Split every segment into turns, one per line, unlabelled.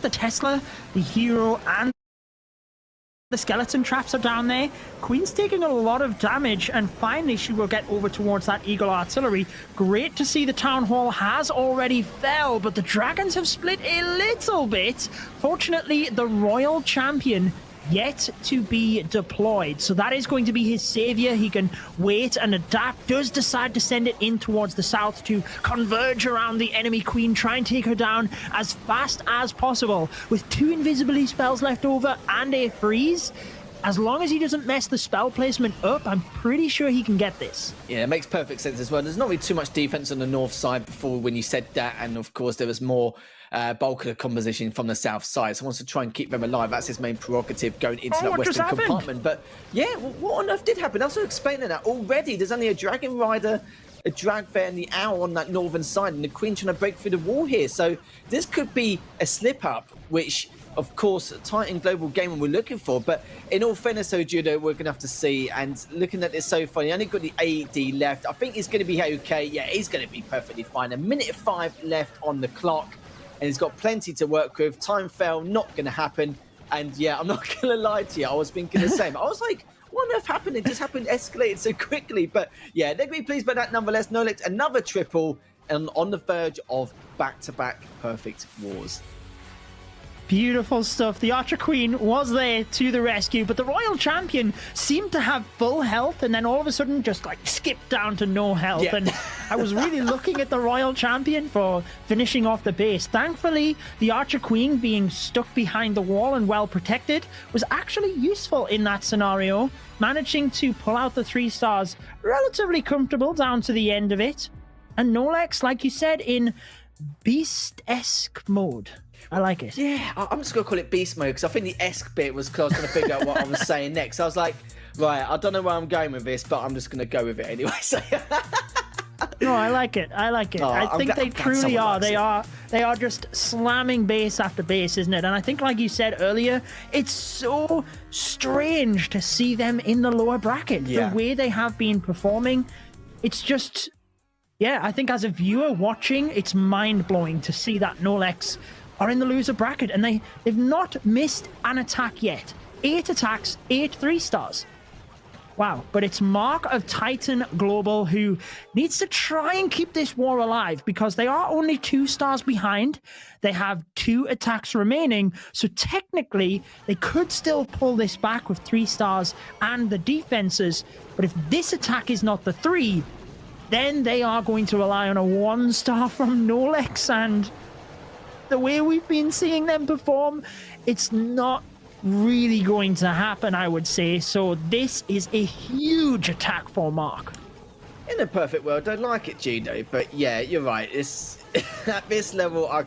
The Tesla, the hero, and the skeleton traps are down there. Queen's taking a lot of damage, and finally she will get over towards that Eagle artillery. Great to see the town hall has already fell, but the dragons have split a little bit. Fortunately, the royal champion yet to be deployed, so that is going to be his savior. He can wait and adapt, does decide to send it in towards the south to converge around the enemy queen, try and take her down as fast as possible. With 2 invisibility spells left over and a freeze, as long as he doesn't mess the spell placement up, I'm pretty sure he can get this.
Yeah, it makes perfect sense as well. There's not really too much defense on the north side before when you said that, and of course there was more bulk of the composition from the south side, so he wants to try and keep them alive. That's his main prerogative going into that western compartment. But yeah, what on earth did happen? I was explaining that already. There's only a dragon rider, a drag fair, and the owl on that northern side, and the queen trying to break through the wall here. So this could be a slip up, which of course Titan Global Gaming we're looking for. But in all fairness, so Judo, we're gonna have to see. And looking at this so far, he only got the AD left. I think he's gonna be okay. Yeah, he's gonna be perfectly fine. 1:05 left on the clock, and he's got plenty to work with. Time fell, not gonna happen. And yeah, I'm not gonna lie to you, I was thinking the same. I was like, what on earth happened? It just happened, escalated so quickly. But yeah, they're gonna be pleased by that nonetheless. Nolex, another triple, and on the verge of back-to-back perfect wars.
Beautiful stuff. The Archer Queen was there to the rescue, but the Royal Champion seemed to have full health and then all of a sudden just like skipped down to no health. Yeah. And I was really looking at the Royal Champion for finishing off the base. Thankfully, the Archer Queen being stuck behind the wall and well protected was actually useful in that scenario, managing to pull out the 3 stars relatively comfortable down to the end of it. And Nolex, like you said, in Beast-esque mode. I like it.
Yeah, I'm just going to call it beast mode because I think the esque bit was because I was going to figure out what I was saying next. I was like, right, I don't know where I'm going with this, but I'm just going to go with it anyway. So
no, I like it. I like it.
Oh,
I think they truly are. They are just slamming base after base, isn't it? And I think, like you said earlier, it's so strange to see them in the lower bracket. Yeah. The way they have been performing, it's just, yeah, I think as a viewer watching, it's mind-blowing to see that Nolex are in the loser bracket, and they've not missed an attack yet. 8 attacks, 8 3-stars. Wow. But it's Mark of Titan Global who needs to try and keep this war alive because they are only 2 stars behind. They have 2 attacks remaining, so technically they could still pull this back with 3 stars and the defenses. But if this attack is not the 3, then they are going to rely on a 1-star from Nolex, and the way we've been seeing them perform, it's not really going to happen, I would say. So this is a huge attack for Mark.
In a perfect world, I'd like it, Gino, but yeah, you're right. It's at this level, I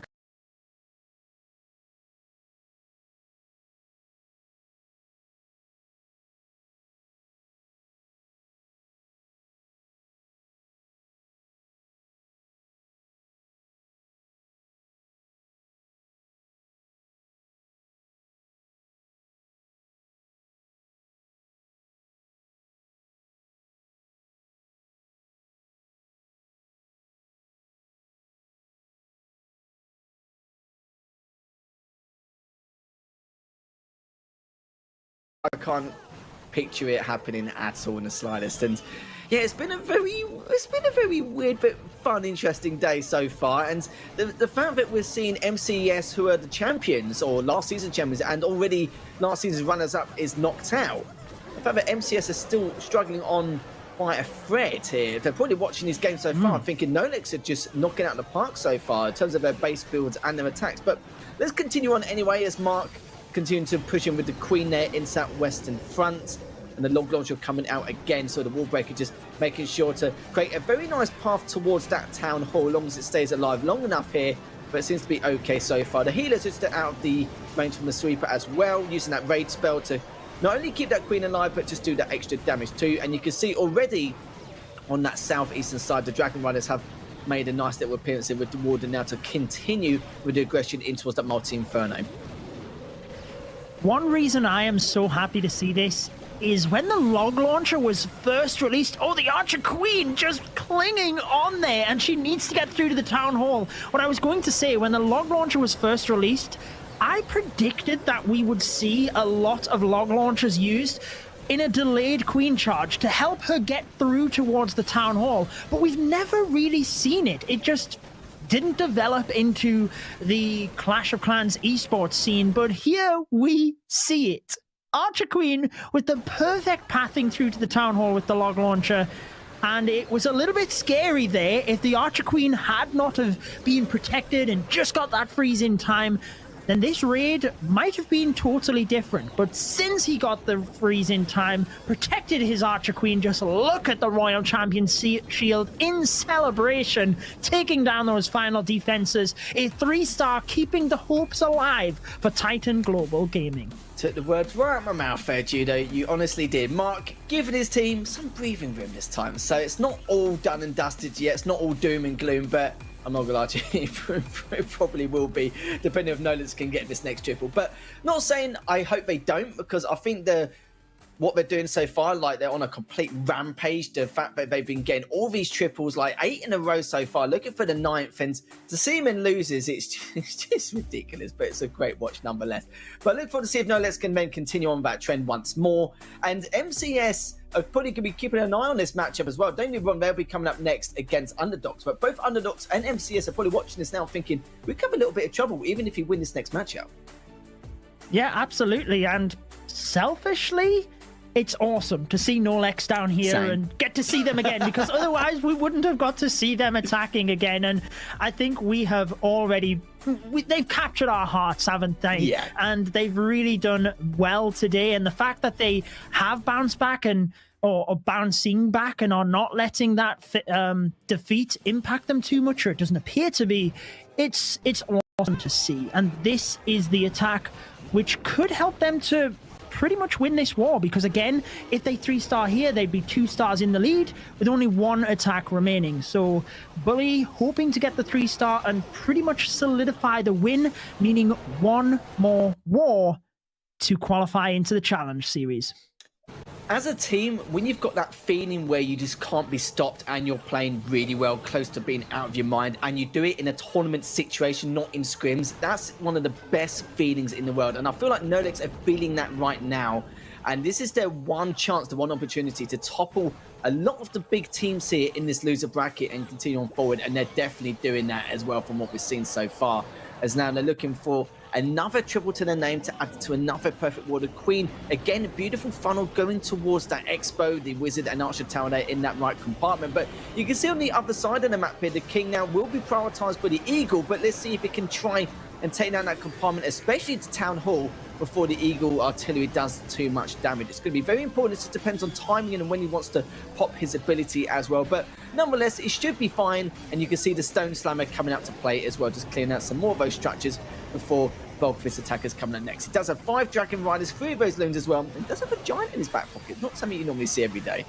can't picture it happening at all in the slightest. And yeah, it's been a very weird but fun, interesting day so far. And the fact that we're seeing MCES, who are the champions or last season champions, and already last season's runners-up, is knocked out. The fact that MCS is still struggling on quite a thread here. They're probably watching this game so far thinking Nolex are just knocking out the park so far in terms of their base builds and their attacks. But let's continue on anyway as Mark continuing to push in with the Queen there in that western front, and the log launcher coming out again, so the wall breaker just making sure to create a very nice path towards that town hall as long as it stays alive long enough here. But it seems to be okay so far. The healers just out of the range from the sweeper as well, using that raid spell to not only keep that queen alive but just do that extra damage too. And you can see already on that southeastern side the Dragon Riders have made a nice little appearance with the Warden now to continue with the aggression in towards that multi-inferno.
One reason I am so happy to see this is when the log launcher was first released, the Archer Queen just clinging on there, and she needs to get through to the town hall. What I was going to say, when the log launcher was first released, I predicted that we would see a lot of log launchers used in a delayed queen charge to help her get through towards the town hall, but we've never really seen it. It just didn't develop into the Clash of Clans esports scene, but here we see it. Archer Queen with the perfect pathing through to the town hall with the log launcher, and it was a little bit scary there. If the Archer Queen had not have been protected and just got that freeze in time, then this raid might have been totally different. But since he got the freeze in time, protected his Archer Queen, just look at the Royal Champion shield in celebration, taking down those final defenses. A 3-star, keeping the hopes alive for Titan Global Gaming.
Took the words right out of my mouth there, Judo. You honestly did. Mark giving his team some breathing room this time. So it's not all done and dusted yet. It's not all doom and gloom, but I'm not gonna lie to you, it probably will be, depending if Nolans can get this next triple. But not saying I hope they don't, because I think what they're doing so far, like they're on a complete rampage. The fact that they've been getting all these triples, like 8 in a row so far, looking for the 9th, and to see them in losers, it's just ridiculous, but it's a great watch nonetheless. But look forward to see if Nolans can then continue on that trend once more. And MCS are probably going to be keeping an eye on this matchup as well. Don't get me wrong, they'll be coming up next against Underdogs, but both Underdogs and MCS are probably watching this now thinking, we could have a little bit of trouble even if you win this next matchup.
Yeah, absolutely. And selfishly, it's awesome to see Nolex down here and get to see them again, because otherwise we wouldn't have got to see them attacking again. And I think we have already, they've captured our hearts, haven't they?
Yeah.
And they've really done well today. And the fact that they have bounced back and or bouncing back and are not letting that defeat impact them too much, or it doesn't appear to be, it's awesome to see. And this is the attack which could help them to pretty much win this war, because again, if they 3-star here, they'd be 2 stars in the lead with only 1 attack remaining. So Bully hoping to get the 3-star and pretty much solidify the win, meaning 1 more war to qualify into the challenge series.
As a team, when you've got that feeling where you just can't be stopped and you're playing really well, close to being out of your mind, and you do it in a tournament situation, not in scrims, that's one of the best feelings in the world. And I feel like Nolex are feeling that right now. And this is their one chance, the one opportunity to topple a lot of the big teams here in this loser bracket and continue on forward. And they're definitely doing that as well from what we've seen so far. As now they're looking for another triple to their name to add to another perfect Warder Queen. Again, a beautiful funnel going towards that Expo, the Wizard and Archer Tower there in that right compartment. But you can see on the other side of the map here, the King now will be prioritized by the Eagle, but let's see if it can try and taking down that compartment, especially to Town Hall, before the Eagle artillery does too much damage. It's going to be very important. It just depends on timing and when he wants to pop his ability as well. But nonetheless, it should be fine. And you can see the Stone Slammer coming out to play as well, just clearing out some more of those structures before bulk of his attackers coming up next. He does have 5 Dragon Riders, 3 of those loons as well. And he does have a Giant in his back pocket. Not something you normally see every day.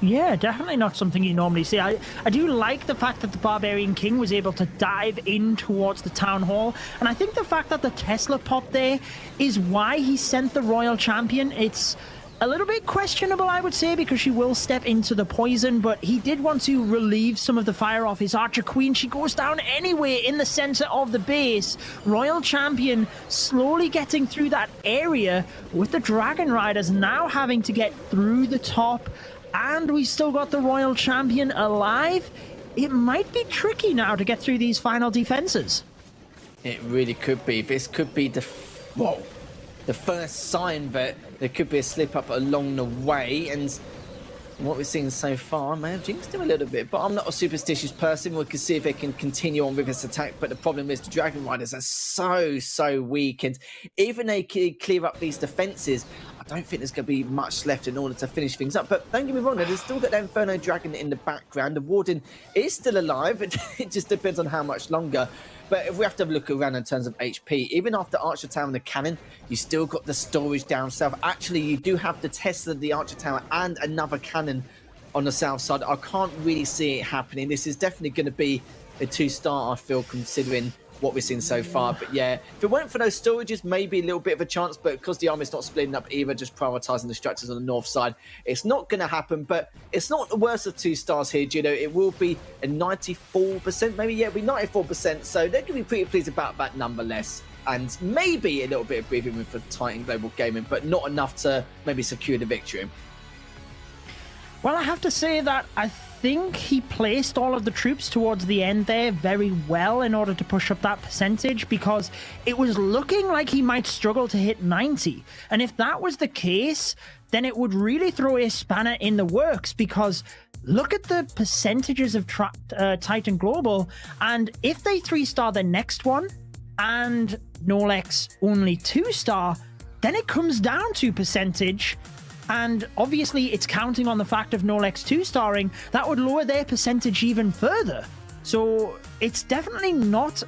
Yeah, definitely not something you normally see. I do like the fact that the Barbarian King was able to dive in towards the Town Hall. And I think the fact that the Tesla pot there is why he sent the Royal Champion. It's a little bit questionable, I would say, because she will step into the poison, but he did want to relieve some of the fire off his Archer Queen. She goes down anyway in the center of the base. Royal Champion slowly getting through that area, with the Dragon Riders now having to get through the top. And we still got the Royal Champion alive. It might be tricky now to get through these final defenses.
It really could be. This could be the first sign that there could be a slip up along the way. And what we've seen so far may have jinxed him a little bit, but I'm not a superstitious person. We can see if they can continue on with this attack, but the problem is the Dragon Riders are so weak, and even they can clear up these defenses, I don't think there's going to be much left in order to finish things up. But don't get me wrong, they've still got that Inferno Dragon in the background. The Warden is still alive. It just depends on how much longer. But if we have to look around in terms of HP, even after Archer Tower and the cannon, you still got the storage down south. Actually, you do have the Tesla, the Archer Tower, and another cannon on the south side. I can't really see it happening. This is definitely going to be a 2-star, I feel, considering what we've seen so far. But yeah, if it weren't for those storages, maybe a little bit of a chance, but because the army's not splitting up either, just prioritizing the structures on the north side, it's not going to happen. But it's not the worst of 2 stars here, Judo. It will be a 94%, maybe. Yeah, it'll be 94%, so they can be pretty pleased about that nonetheless. And maybe a little bit of breathing room for Titan Global Gaming, but not enough to maybe secure the victory.
Well, I have to say that I think he placed all of the troops towards the end there very well in order to push up that percentage, because it was looking like he might struggle to hit 90. And if that was the case, then it would really throw a spanner in the works, because look at the percentages of Titan Global, and if they 3-star the next one and Nolex only 2-star, then it comes down to percentage. And obviously, it's counting on the fact of Nolex 2-starring. That would lower their percentage even further. So it's definitely not...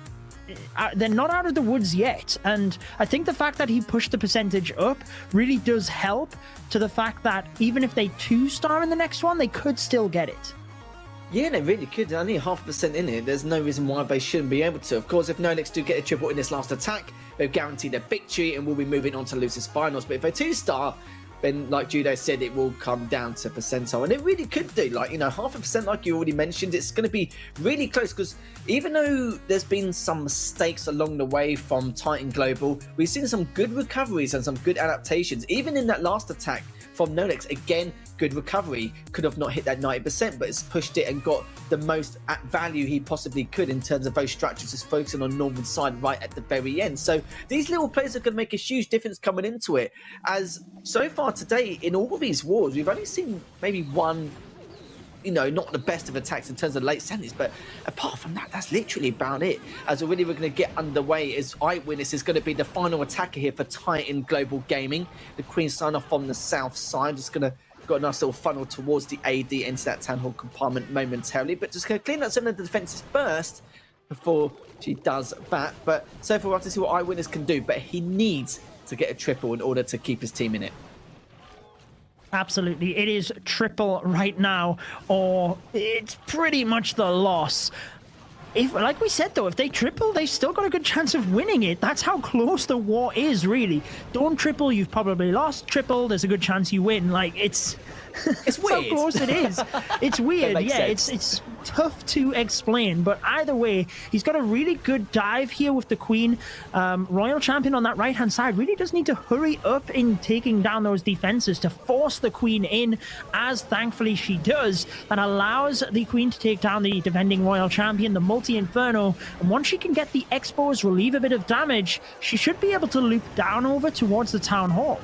they're not out of the woods yet. And I think the fact that he pushed the percentage up really does help to the fact that even if they 2-star in the next one, they could still get it.
Yeah, they really could. Only 0.5% in it. There's no reason why they shouldn't be able to. Of course, if Nolex do get a triple in this last attack, they've guaranteed their victory and will be moving on to Lucis Finals. But if they 2-star... then, like Judo said, it will come down to percentile. And it really could do, like, you know, 0.5%, like you already mentioned. It's going to be really close, because even though there's been some mistakes along the way from Titan Global, we've seen some good recoveries and some good adaptations. Even in that last attack from Nolex, again, good recovery. Could have not hit that 90%, but it's pushed it and got the most at value he possibly could in terms of those structures, just focusing on northern side right at the very end. So these little plays are going to make a huge difference coming into it, as so far today in all of these wars we've only seen maybe one, you know, not the best of attacks in terms of late semis, but apart from that, that's literally about it. As we're going to get underway, as Eyewitness is going to be the final attacker here for Titan Global Gaming. The Queen sign off on the south side, just going to got a nice little funnel towards the AD into that Town Hall compartment momentarily, but just going to clean up some of the defenses first before she does that. But so far we'll have to see what Eyewitness can do, but he needs to get a triple in order to keep his team in it.
Absolutely. It is triple right now, or it's pretty much the loss. If, like we said, though, if they triple, they've still got a good chance of winning it. That's how close the war is, really. Don't triple, you've probably lost. Triple, there's a good chance you win. Like, it's weird. How close it is. It's weird. Yeah, it's tough to explain. But either way, he's got a really good dive here with the Queen. Royal Champion on that right-hand side really does need to hurry up in taking down those defenses to force the Queen in, as thankfully she does. That allows the Queen to take down the defending Royal Champion, the multi-inferno. And once she can get the expos, relieve a bit of damage, she should be able to loop down over towards the Town Hall.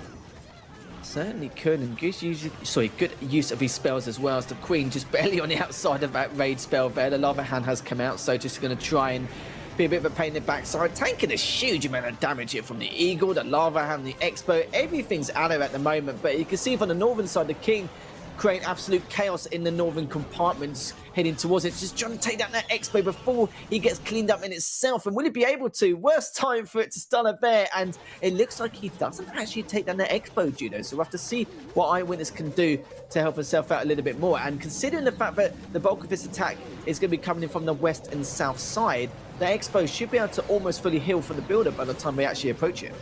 Certainly could, and good use of his spells as well, as the Queen just barely on the outside of that raid spell there. The Lava Hand has come out, so just going to try and be a bit of a pain in the backside. Taking a huge amount of damage here from the Eagle, the Lava Hound, the Expo. Everything's out there at the moment, but you can see from the northern side, the King creating absolute chaos in the northern compartments, heading towards it, just trying to take down that Expo before he gets cleaned up in itself. And will he be able to? Worst time for it to stun up there, and it looks like he doesn't actually take down that Expo, Judo. So we'll have to see what Eyewitness can do to help himself out a little bit more. And considering the fact that the bulk of this attack is going to be coming in from the west and south side, the Expo should be able to almost fully heal from the build-up by the time we actually approach it.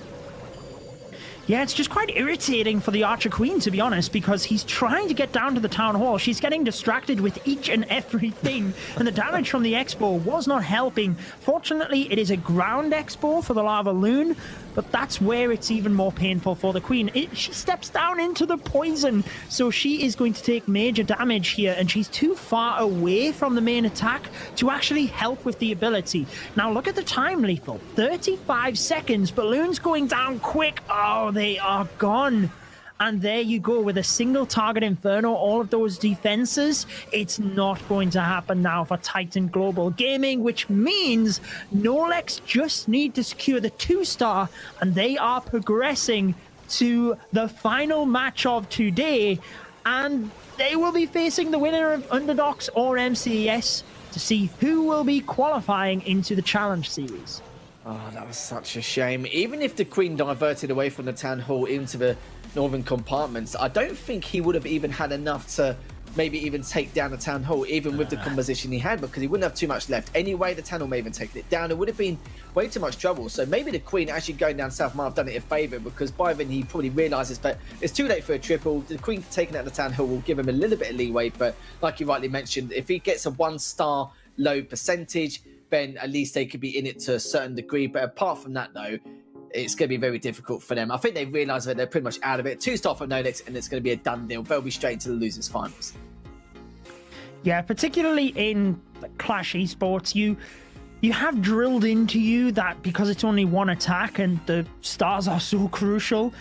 Yeah, it's just quite irritating for the Archer Queen, to be honest, because he's trying to get down to the Town Hall. She's getting distracted with each and everything, and the damage from the Expo was not helping. Fortunately, it is a ground Expo for the Lava Loon, but that's where it's even more painful for the Queen. She steps down into the poison, so she is going to take major damage here, and she's too far away from the main attack to actually help with the ability. Now, look at the time, Lethal. 35 seconds. Balloons going down quick. Oh, they are gone. And there you go with a single target Inferno, all of those defenses. It's not going to happen now for Titan Global Gaming, which means Nolex just need to secure the 2-star, and they are progressing to the final match of today. And they will be facing the winner of Underdogs or MCES to see who will be qualifying into the Challenge Series.
Oh, that was such a shame. Even if the Queen diverted away from the Town Hall into the northern compartments, I don't think he would have even had enough to maybe even take down the Town Hall, even with the composition he had, because he wouldn't have too much left anyway. The Town Hall may even taken it down. It would have been way too much trouble. So maybe the Queen actually going down south might have done it a favour, because by then he probably realises that it's too late for a triple. The Queen taking out the Town Hall will give him a little bit of leeway, but like you rightly mentioned, if he gets a 1-star low percentage, then at least they could be in it to a certain degree. But apart from that, though, it's going to be very difficult for them. I think they realise that they're pretty much out of it. 2-star for Nolex, and it's going to be a done deal. They'll be straight into the losers finals.
Yeah, particularly in Clash Esports, you have drilled into you that because it's only one attack and the stars are so crucial,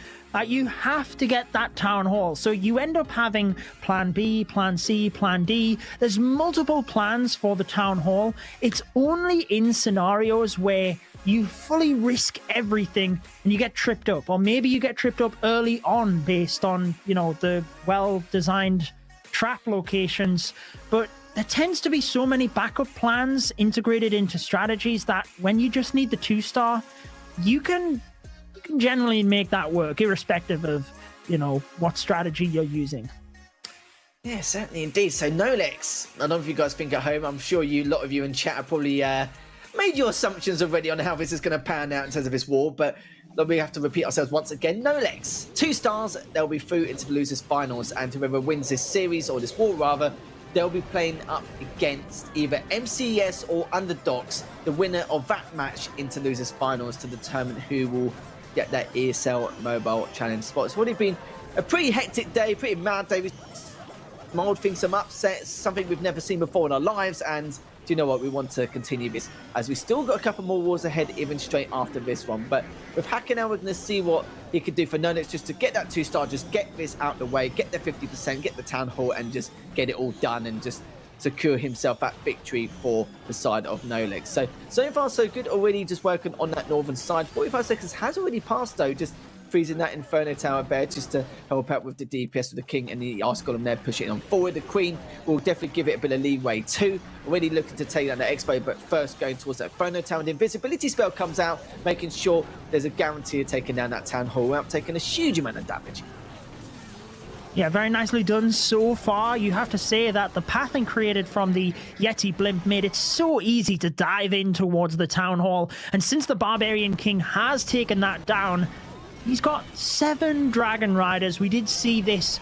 you have to get that Town Hall. So you end up having plan B, plan C, plan D. There's multiple plans for the Town Hall. It's only in scenarios where you fully risk everything and you get tripped up, or maybe you get tripped up early on based on, you know, the well-designed trap locations. But there tends to be so many backup plans integrated into strategies that when you just need the 2-star, you can generally make that work, irrespective of, you know, what strategy you're using.
Yeah, certainly indeed. So Nolex, I don't know if you guys think at home, I'm sure a lot of you in chat are probably made your assumptions already on how this is going to pan out in terms of this war, but we have to repeat ourselves once again. Nolex, 2 stars, they'll be through into the losers finals, and whoever wins this series, or this war rather, they'll be playing up against either MCES or Underdogs, the winner of that match into losers finals, to determine who will get that ESL Mobile Challenge spot. It's already been a pretty hectic day, pretty mad day. We've mulled things, some upsets, something we've never seen before in our lives, and do you know what? We want to continue this, as we still got a couple more wars ahead, even straight after this one. But with Hacker now, we're going to see what he could do for Nolex, just to get that 2-star, just get this out the way, get the 50%, get the Town Hall, and just get it all done, and just secure himself that victory for the side of Nolex. So far so good already, just working on that northern side. 45 seconds has already passed though, just freezing that Inferno Tower there just to help out with the DPS of the King and the Arse Golem there, pushing on forward. The Queen will definitely give it a bit of leeway too. Already looking to take down the Expo, but first going towards that Inferno Tower. The invisibility spell comes out, making sure there's a guarantee of taking down that Town Hall without taking a huge amount of damage.
Yeah, very nicely done so far. You have to say that the pathing created from the Yeti blimp made it so easy to dive in towards the Town Hall. And since the Barbarian King has taken that down, he's got 7 Dragon Riders. We did see this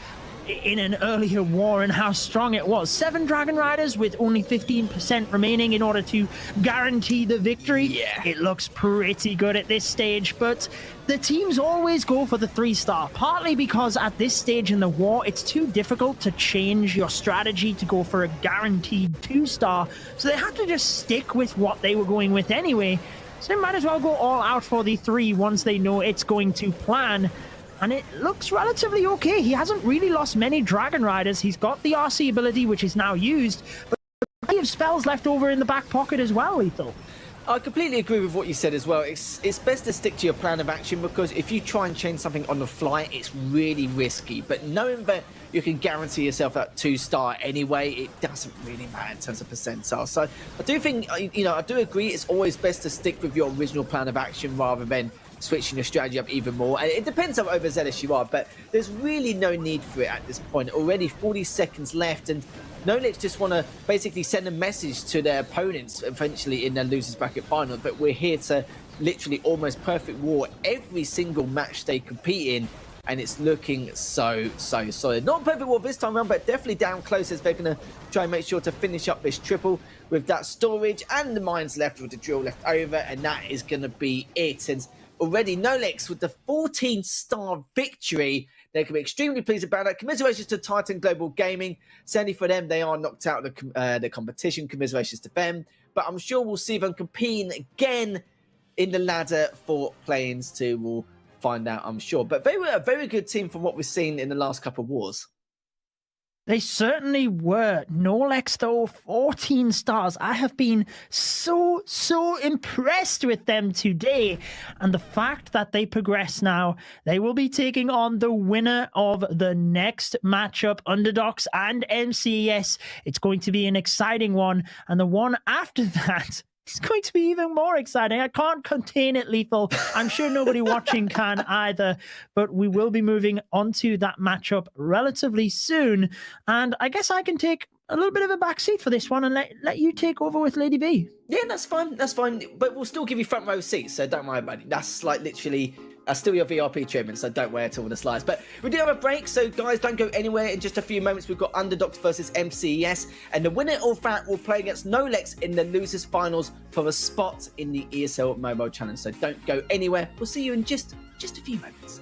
in an earlier war and how strong it was. 7 Dragon Riders with only 15% remaining in order to guarantee the victory. Yeah, it looks pretty good at this stage, but the teams always go for the 3-star, partly because at this stage in the war, it's too difficult to change your strategy to go for a guaranteed 2-star, so they have to just stick with what they were going with anyway. So they might as well go all out for the 3 once they know it's going to plan. And it looks relatively okay. He hasn't really lost many Dragon Riders. He's got the RC ability, which is now used, but plenty of spells left over in the back pocket as well, Lethal.
I completely agree with what you said as well. It's best to stick to your plan of action, because if you try and change something on the fly, it's really risky. But knowing that you can guarantee yourself that 2-star anyway, it doesn't really matter in terms of percentile. So I do think, you know, I do agree it's always best to stick with your original plan of action rather than switching your strategy up even more. And it depends how overzealous you are, but there's really no need for it at this point. Already 40 seconds left, and Nolex just want to basically send a message to their opponents eventually in their losers bracket final that we're here to literally almost perfect war every single match they compete in, and it's looking so solid. Not perfect war this time around, but definitely down close as they're going to try and make sure to finish up this triple with that storage and the mines left with the drill left over, and that is going to be it. And already Nolex with the 14-star victory. They can be extremely pleased about that. Commiserations to Titan Global Gaming. Certainly for them, they are knocked out of the competition. Commiserations to them. But I'm sure we'll see them competing again in the ladder for Plains 2. We'll find out, I'm sure. But they were a very good team from what we've seen in the last couple of wars.
They certainly were. Nolex, though, 14 stars. I have been so impressed with them today. And the fact that they progress now, they will be taking on the winner of the next matchup, Underdogs and MCES. It's going to be an exciting one. And the one after that, it's going to be even more exciting. I can't contain it, Lethal. I'm sure nobody watching can either. But we will be moving on to that matchup relatively soon. And I guess I can take a little bit of a backseat for this one and let you take over with Lady B.
Yeah, that's fine. That's fine. But we'll still give you front row seats, so don't worry about it. That's like literally... still your VRP treatment, so don't worry at all with the slides. But we do have a break, so guys, don't go anywhere. In just a few moments, we've got Underdogs versus MCES, and the winner of that will play against Nolex in the losers finals for a spot in the ESL Mobile Challenge. So don't go anywhere. We'll see you in just a few moments.